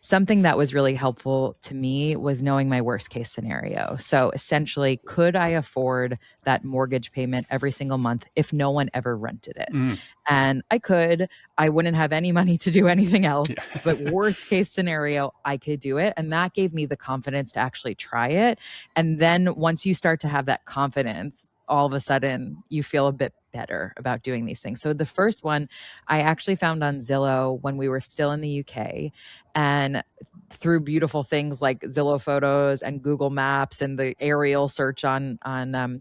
something that was really helpful to me was knowing my worst case scenario. So essentially, could I afford that mortgage payment every single month if no one ever rented it? And I could. I wouldn't have any money to do anything else. Yeah. But worst case scenario, I could do it. And that gave me the confidence to actually try it. And then once you start to have that confidence, all of a sudden you feel a bit better about doing these things. So the first one I actually found on Zillow when we were still in the UK, and through beautiful things like Zillow Photos and Google Maps and the aerial search on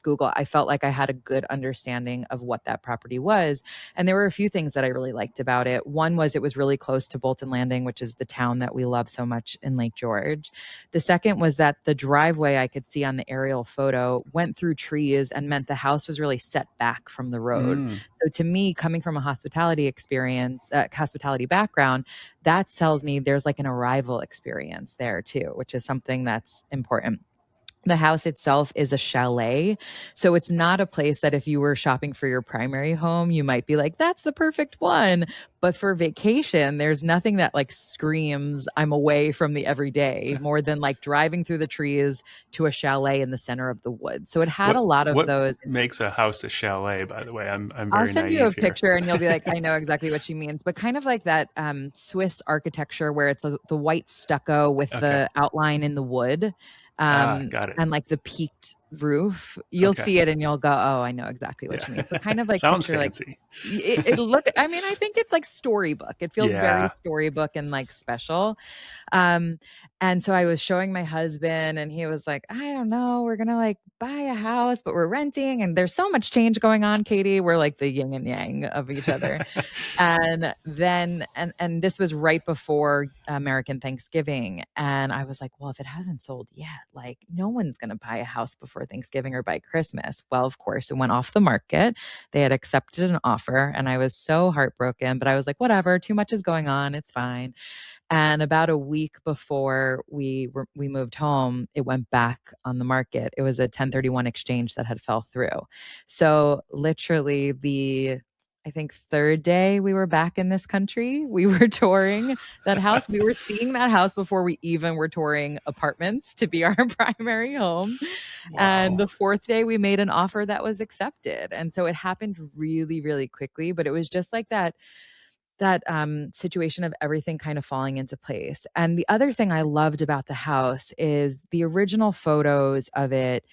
Google, I felt like I had a good understanding of what that property was. And there were a few things that I really liked about it. One was it was really close to Bolton Landing, which is the town that we love so much in Lake George. The second was that the driveway I could see on the aerial photo went through trees and meant the house was really set back from the road. So to me, coming from a hospitality experience, hospitality background, that tells me there's like an arrival experience there too, which is something that's important. The house itself is a chalet. So it's not a place that if you were shopping for your primary home, you might be like, that's the perfect one. But for vacation, there's nothing that like screams, I'm away from the everyday more than like driving through the trees to a chalet in the center of the woods. So it had a lot of What those. makes a house a chalet, by the way? I'm I'll very send you a naive here. picture and you'll be like, I know exactly what she means. But kind of like that Swiss architecture where it's the white stucco with the outline in the wood. Got it. And like the peaked roof, you'll see it and you'll go, oh, I know exactly what you mean. So kind of like sounds picture fancy. Like it look. I mean, I think it's like storybook. It feels very storybook and like special. And so I was showing my husband, and he was like, I don't know, we're gonna like buy a house, but we're renting, and there's so much change going on, Katie. We're like the yin and yang of each other. And then and this was right before American Thanksgiving. And I was like, well, if it hasn't sold yet, like no one's going to buy a house before Thanksgiving or by Christmas. Well, of course, it went off the market. They had accepted an offer and I was so heartbroken, but I was like, whatever, too much is going on. It's fine. And about a week before we moved home, it went back on the market. It was a 1031 exchange that had fell through. So literally I think third day we were back in this country, we were touring that house. We were seeing that house before we even were touring apartments to be our primary home. Wow. And the fourth day we made an offer that was accepted. And so it happened really, really quickly, but it was just like that situation of everything kind of falling into place. And the other thing I loved about the house is the original photos of it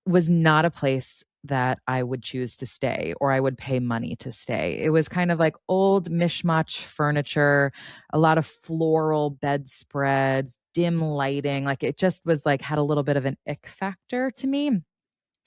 was not a place that I would choose to stay or I would pay money to stay. It was kind of like old mishmash furniture, a lot of floral bedspreads, dim lighting. Like it just was like had a little bit of an ick factor to me. And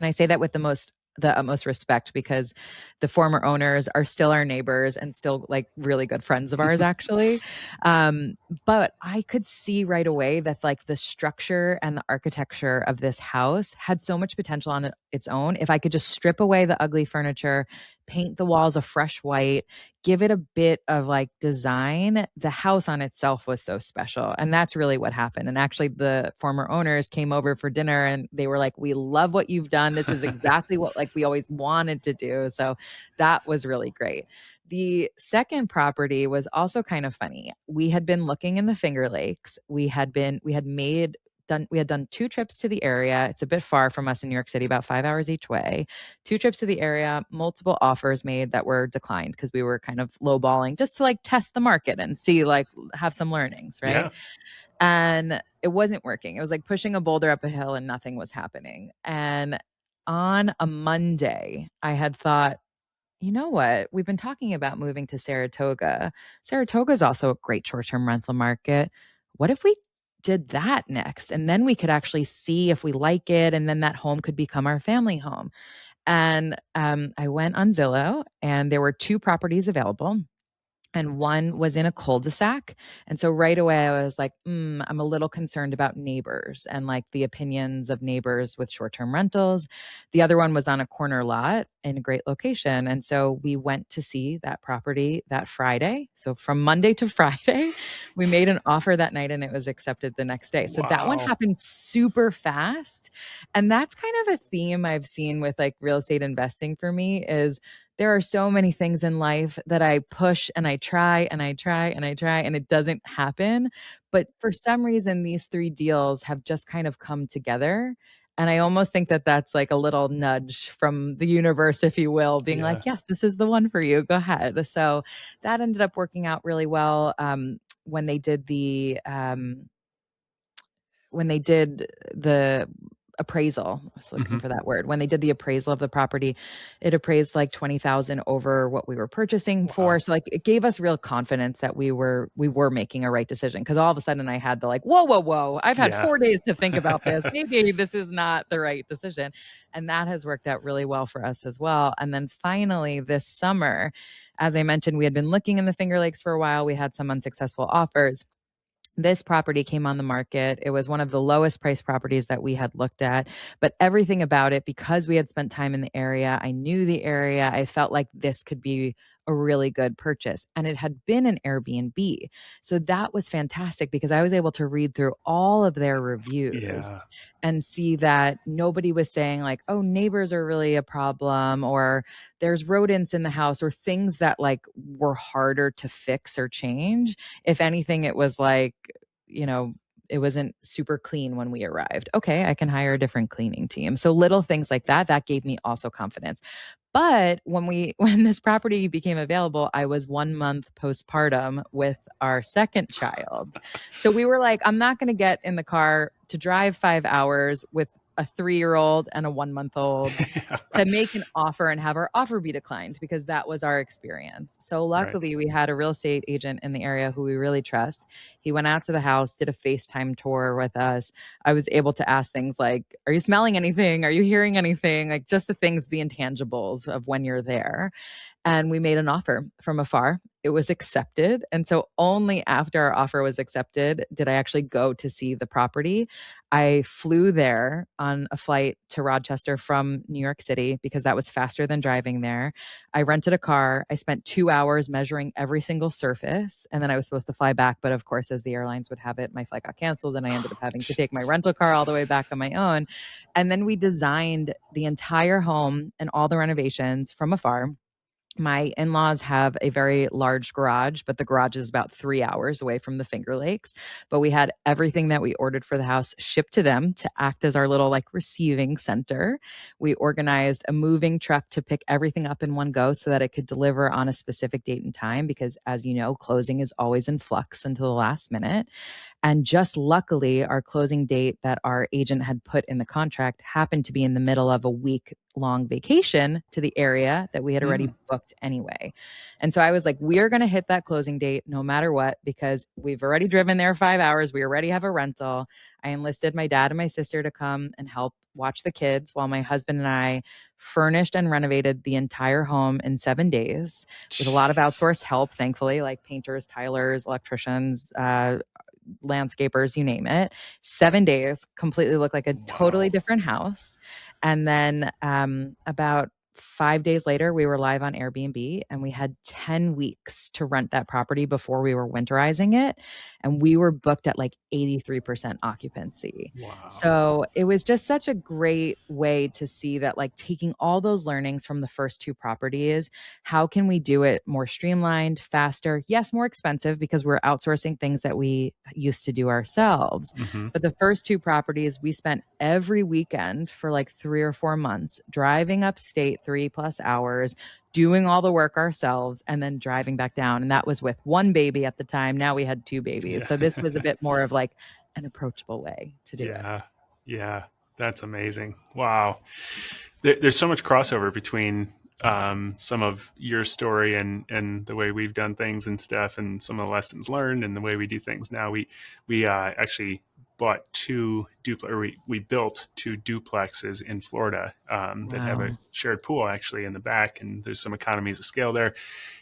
I say that with the utmost respect because the former owners are still our neighbors and still like really good friends of ours actually. But I could see right away that like the structure and the architecture of this house had so much potential on its own. If I could just strip away the ugly furniture, paint the walls a fresh white, give it a bit of like design, the house on itself was so special. And that's really what happened. And actually the former owners came over for dinner and they were like, we love what you've done. This is exactly what like we always wanted to do. So that was really great. The second property was also kind of funny. We had been looking in the Finger Lakes. We had done 2 trips to the area. It's a bit far from us in New York City, about 5 hours each way. 2 trips to the area, multiple offers made that were declined because we were kind of lowballing just to like test the market and see like have some learnings, right? Yeah. And it wasn't working. It was like pushing a boulder up a hill and nothing was happening. And on a Monday, I had thought, you know what? We've been talking about moving to Saratoga. Saratoga is also a great short-term rental market. What if we did that next? And then we could actually see if we like it. And then that home could become our family home. And I went on Zillow and there were 2 properties available. And one was in a cul-de-sac. And so right away I was like, I'm a little concerned about neighbors and like the opinions of neighbors with short-term rentals. The other one was on a corner lot in a great location. And so we went to see that property that Friday. So from Monday to Friday, we made an offer that night and it was accepted the next day. So that one happened super fast. And that's kind of a theme I've seen with like real estate investing for me is there are so many things in life that I push and I try and I try and I try and it doesn't happen. But for some reason, these 3 deals have just kind of come together. And I almost think that that's like a little nudge from the universe, if you will, being Yeah. like, yes, this is the one for you. Go ahead. So that ended up working out really well. When they did the appraisal, I was looking Hmm. for that word. When they did the appraisal of the property, it appraised like 20,000 over what we were purchasing for. Wow. So like it gave us real confidence that we were making a right decision. Cause all of a sudden I had the like, whoa, whoa, whoa. I've had Yeah. 4 days to think about this. Maybe this is not the right decision. And that has worked out really well for us as well. And then finally this summer, as I mentioned, we had been looking in the Finger Lakes for a while. We had some unsuccessful offers. This property came on the market. It was one of the lowest priced properties that we had looked at, but everything about it, because we had spent time in the area, I knew the area, I felt like this could be a really good purchase. And it had been an Airbnb. So that was fantastic because I was able to read through all of their reviews Yeah. and see that nobody was saying, like, oh, neighbors are really a problem, or there's rodents in the house, or things that like were harder to fix or change. If anything, it was like, you know, it wasn't super clean when we arrived. Okay, I can hire a different cleaning team. So little things like that, that gave me also confidence. But when this property became available, I was 1 month postpartum with our second child. So we were like, I'm not going to get in the car to drive 5 hours with a 3-year-old and a 1 month old to make an offer and have our offer be declined, because that was our experience. So Right. luckily we had a real estate agent in the area who we really trust. He went out to the house, did a FaceTime tour with us. I was able to ask things like, are you smelling anything? Are you hearing anything? Like just the things, the intangibles of when you're there. And we made an offer from afar. It was accepted. And so only after our offer was accepted did I actually go to see the property. I flew there on a flight to Rochester from New York City because that was faster than driving there. I rented a car. I spent 2 hours measuring every single surface. And then I was supposed to fly back. But of course, as the airlines would have it, my flight got canceled and I ended up having to take my Jeez. rental car all the way back on my own. And then we designed the entire home and all the renovations from afar. My in-laws have a very large garage, but the garage is about 3 hours away from the Finger Lakes. But we had everything that we ordered for the house shipped to them to act as our little like receiving center. We organized a moving truck to pick everything up in one go so that it could deliver on a specific date and time, because as you know, closing is always in flux until the last minute. And just luckily, our closing date that our agent had put in the contract happened to be in the middle of a week long vacation to the area that we had already Mm. booked anyway. And so I was like, we're going to hit that closing date no matter what, because we've already driven there 5 hours. We already have a rental. I enlisted my dad and my sister to come and help watch the kids while my husband and I furnished and renovated the entire home in 7 days with a lot of Jeez. outsourced help, thankfully, like painters, tilers, electricians, landscapers, you name it. 7 days, completely looked like a totally Wow. different house. And then about 5 days later, we were live on Airbnb and we had 10 weeks to rent that property before we were winterizing it. And we were booked at like 83% occupancy. Wow. So it was just such a great way to see that, like, taking all those learnings from the first 2 properties, how can we do it more streamlined, faster? Yes, more expensive because we're outsourcing things that we used to do ourselves. Hmm. But the first 2 properties, we spent every weekend for like 3 or 4 months driving upstate 3+ hours, doing all the work ourselves, and then driving back down. And that was with one baby at the time. Now we had 2 babies. Yeah. So this was a bit more of like an approachable way to do it. Yeah. Yeah. That's amazing. Wow. There's so much crossover between some of your story and the way we've done things and stuff, and some of the lessons learned and the way we do things now. We actually bought we built 2 duplexes in Florida that have a Wow. shared pool actually in the back, and there's some economies of scale there.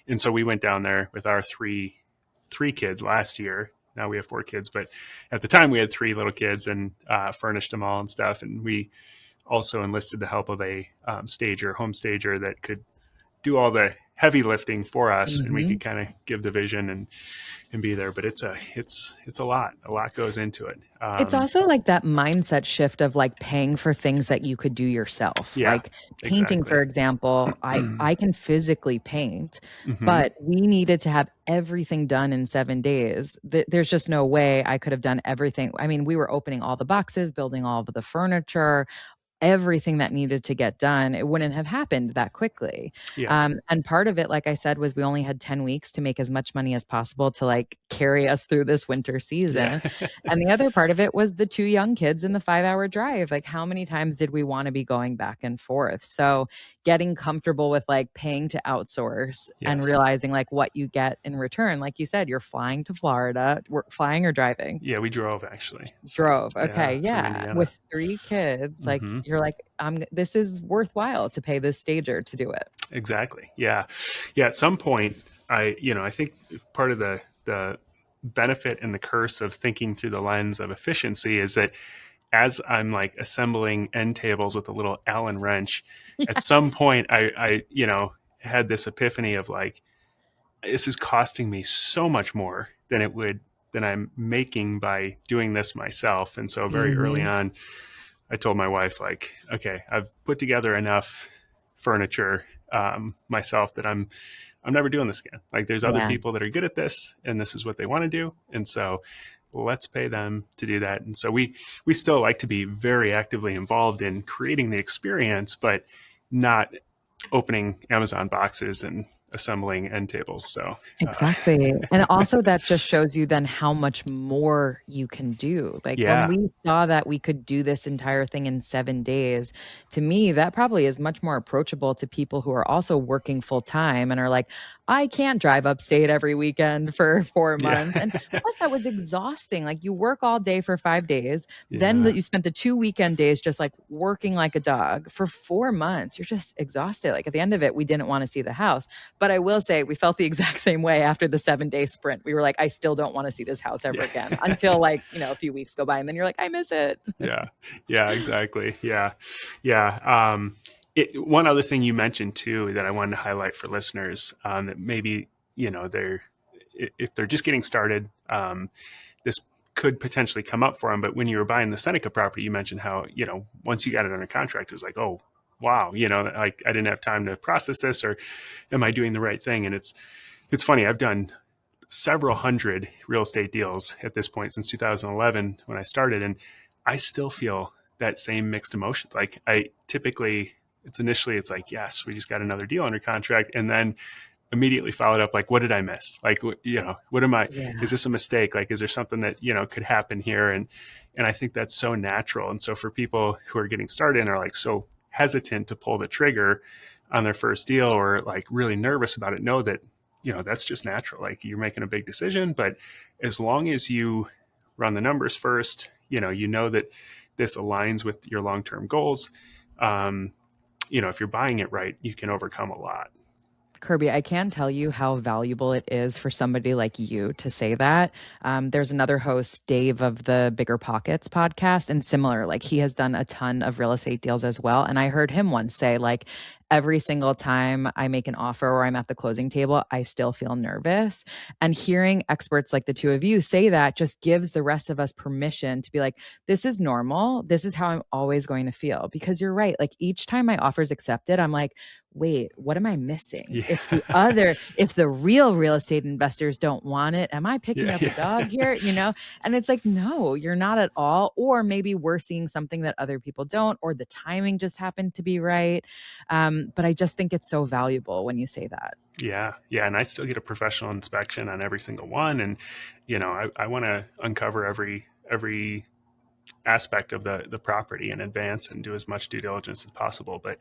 And so we went down there with our three kids last year. Now we have 4 kids, but at the time we had 3 little kids and furnished them all and stuff. And we also enlisted the help of a home stager that could do all the heavy lifting for us, and we Mhm. could kind of give the vision and be there. But it's a lot. A lot goes into it. It's also like that mindset shift of like paying for things that you could do yourself. Yeah, Like painting, for exactly. example, I can physically paint, Hmm. but we needed to have everything done in 7 days. There's just no way I could have done everything. I mean, we were opening all the boxes, building all of the furniture, everything that needed to get done. It wouldn't have happened that quickly. Yeah, And part of it, like I said, was we only had 10 weeks to make as much money as possible to like carry us through this winter yeah, season. And the other part of it was the 2 young kids and the 5-hour drive. Like, how many times did we wanna be going back and forth? So, getting comfortable with, like, paying to outsource and yes. realizing, like, what you get in return. Like you said, you're flying to Florida. We're flying or driving? Yeah, we drove actually. So Drove. yeah, Okay, through yeah. Indiana. With 3 kids, like, Hmm. you're like, this is worthwhile to pay this stager to do it." Exactly. Yeah. Yeah. At some point, I think part of the benefit and the curse of thinking through the lens of efficiency is that as I'm like assembling end tables with a little Allen wrench, at some Yes. point I had this epiphany of like, this is costing me so much more than I'm making by doing this myself. And so very early Mhm. on, I told my wife, like, okay, I've put together enough furniture myself that I'm never doing this again. Like, there's other Yeah. people that are good at this, and this is what they want to do, and so let's pay them to do that. And so we still like to be very actively involved in creating the experience, but not opening Amazon boxes and assembling end tables. So Exactly. And also that just shows you then how much more you can do. Like when yeah, we saw that we could do this entire thing in 7 days, to me, that probably is much more approachable to people who are also working full time and are like, I can't drive upstate every weekend for 4 yeah, months. And plus that was exhausting. Like you work all day for 5 days, then yeah. you spent the 2 weekend days just like working like a dog for 4 months. You're just exhausted. Like at the end of it, we didn't want to see the house. But I will say we felt the exact same way after the 7-day sprint. We were like, I still don't want to see this house ever Yeah. again until like, a few weeks go by. And then you're like, I miss it. Yeah. Yeah, exactly. Yeah. Yeah. One other thing you mentioned too that I wanted to highlight for listeners, that maybe, if they're just getting started, this could potentially come up for them. But when you were buying the Seneca property, you mentioned how, once you got it under contract, it was like, oh, wow, like I didn't have time to process this, or am I doing the right thing? And it's funny. I've done several hundred real estate deals at this point since 2011 when I started, and I still feel that same mixed emotions. Like I typically, it's like, yes, we just got another deal under contract, and then immediately followed up like, what did I miss? Like, what am I? Yeah. Is this a mistake? Like, is there something that could happen here? And I think that's so natural. And so for people who are getting started and are like so hesitant to pull the trigger on their first deal, or like really nervous about it, know that that's just natural. Like you're making a big decision, but as long as you run the numbers first, you know that this aligns with your long-term goals. Um, if you're buying it right, you can overcome a lot. Kirby, I can't tell you how valuable it is for somebody like you to say that. There's another host, Dave of the Bigger Pockets podcast, and similar, like he has done a ton of real estate deals as well. And I heard him once say, like, every single time I make an offer or I'm at the closing table, I still feel nervous. And hearing experts like the two of you say that just gives the rest of us permission to be like, this is normal. This is how I'm always going to feel. Because you're right. Like each time my offer is accepted, I'm like, wait, what am I missing? Yeah. If the real estate investors don't want it, am I picking Yeah. up a dog here? And it's like, no, you're not at all. Or maybe we're seeing something that other people don't, or the timing just happened to be right. But I just think it's so valuable when you say that. Yeah. Yeah. And I still get a professional inspection on every single one. And, I want to uncover every aspect of the property in advance and do as much due diligence as possible. But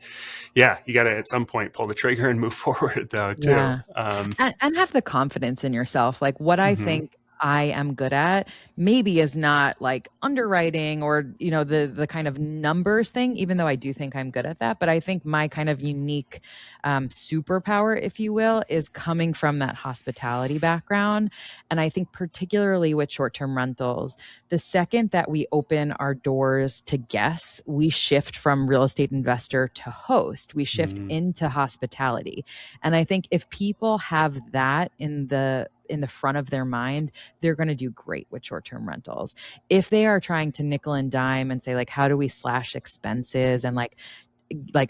yeah, you got to at some point pull the trigger and move forward though too. Yeah. And have the confidence in yourself. Like what I Mhm. think I am good at maybe is not like underwriting or, the kind of numbers thing, even though I do think I'm good at that. But I think my kind of unique superpower, if you will, is coming from that hospitality background. And I think particularly with short-term rentals, the second that we open our doors to guests, we shift from real estate investor to host. We shift Mm, into hospitality. And I think if people have that in the front of their mind, they're going to do great with short-term rentals. If they are trying to nickel and dime and say like, how do we slash expenses and like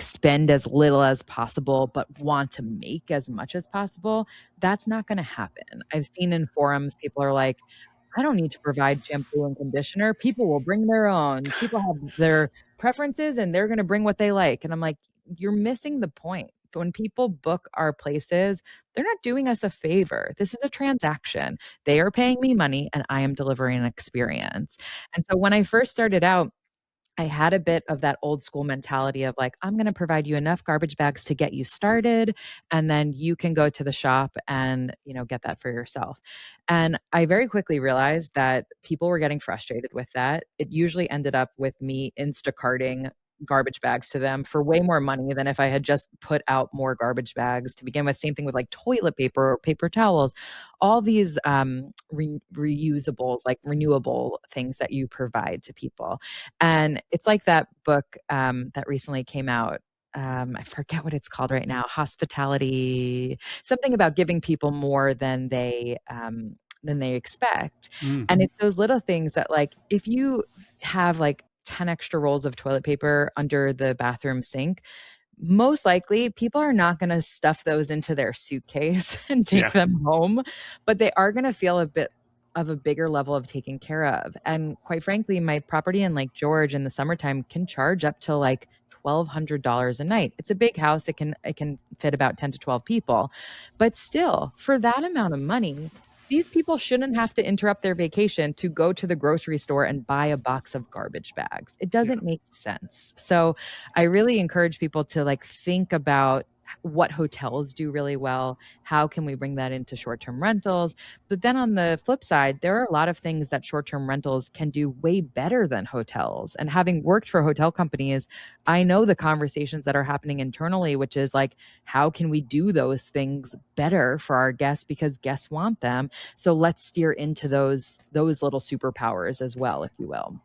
spend as little as possible but want to make as much as possible, that's not going to happen. I've seen in forums people are like, I don't need to provide shampoo and conditioner. People will bring their own. People have their preferences and they're going to bring what they like. And I'm like, you're missing the point. When people book our places, they're not doing us a favor. This is a transaction. They are paying me money and I am delivering an experience. And so when I first started out, I had a bit of that old school mentality of like, I'm going to provide you enough garbage bags to get you started, and then you can go to the shop and, get that for yourself. And I very quickly realized that people were getting frustrated with that. It usually ended up with me Instacarting garbage bags to them for way more money than if I had just put out more garbage bags to begin with. Same thing with like toilet paper or paper towels, all these reusables, like renewable things that you provide to people. And it's like that book that recently came out. I forget what it's called right now. Hospitality, something about giving people more than they expect. mm, And it's those little things that, like, if you have like 10 extra rolls of toilet paper under the bathroom sink, most likely people are not going to stuff those into their suitcase and take yeah. them home, but they are going to feel a bit of a bigger level of taken care of. And quite frankly, my property in Lake George in the summertime can charge up to like $1,200 a night. It's a big house. It can fit about 10 to 12 people. But still, for that amount of money, these people shouldn't have to interrupt their vacation to go to the grocery store and buy a box of garbage bags. It Yeah. doesn't make sense. So I really encourage people to like think about what hotels do really well. How can we bring that into short-term rentals? But then on the flip side, there are a lot of things that short-term rentals can do way better than hotels. And having worked for hotel companies, I know the conversations that are happening internally, which is like, how can we do those things better for our guests because guests want them? So let's steer into those little superpowers as well, if you will.